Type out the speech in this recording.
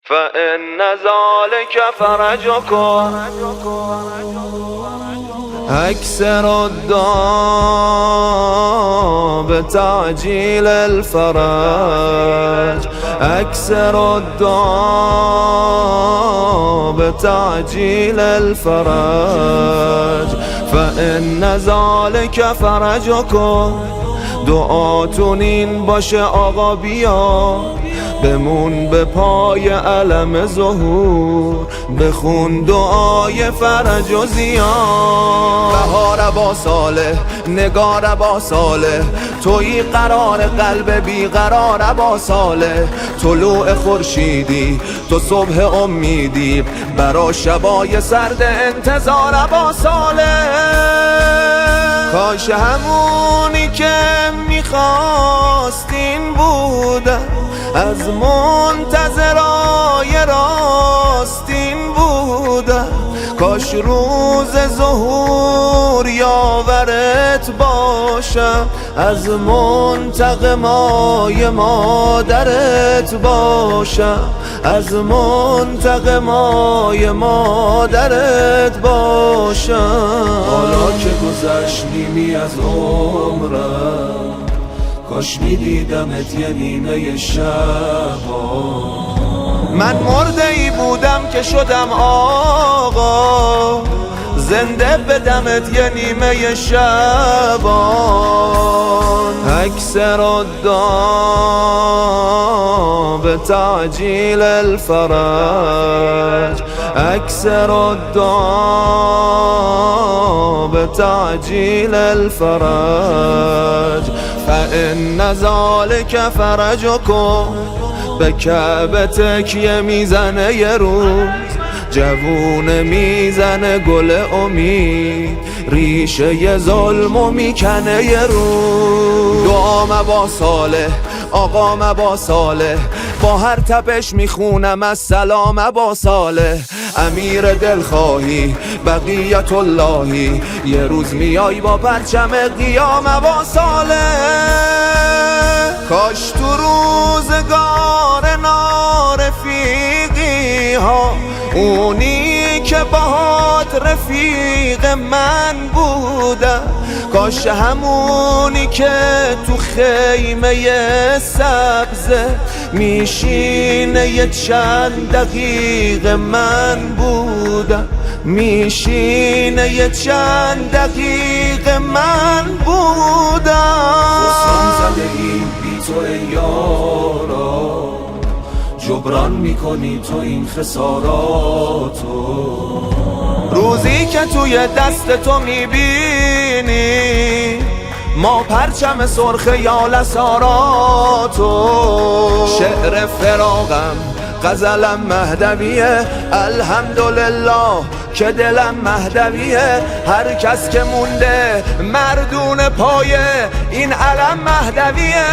فإن ذلك فرجكم أكثر الدعاء بتعجيل الفرج أكثر الدعاء بتعجيل الفرج فإن ذلك فرجكم دعاتون این باشه آقا بیا بمون به پای علم ظهور بخون دعای فرج و زیان بهار با ساله نگار با ساله توی قرار قلب بیقرار با ساله طلوع خورشیدی تو صبح امیدی برا شبای سرد انتظار با ساله کاش همونی که میخواستین بودم از منتظرای راستین بودم کاش روز ظهور یاورت باشم از منتقمای مادرت باشم از منتقمای مادرت باشم حالا که گذشت نیمی از عمرم کاش میدیدمت یه نیمه شبا من مرده ای بودم که شدم آقا زنده بدمت یه نیمه شبان اکثر الدعاء بتعجیل الفرج اکثر الدعاء بتعجیل الفرج فإن ذلك فرجكم به کعبه تکیه میزنه یه روز جوون میزنه گل امید ریشه ی ظلمو میکنه یه روز دعام با ساله آقام با ساله با هر تپش میخونم از سلام با ساله امیر دلخواهی بقیت اللهی یه روز میای با پرچم قیام با ساله کاش تو روزگار نارفیقی ها اونی که باهات رفیق من بودم کاش همونی که تو خیمه سبزه میشینه یه چند دقیقه من بودم میشینه یه چند دقیقه من بودم خسان زده این بی تو ای یارا جبران میکنی تو این خساراتو روزی که توی دست تو میبینی ما پرچم سرخ یا لساراتو شعر فراقم غزلم مهدویه الحمدلله که دلم مهدویه هر کس که مونده مردون پای این علم مهدویه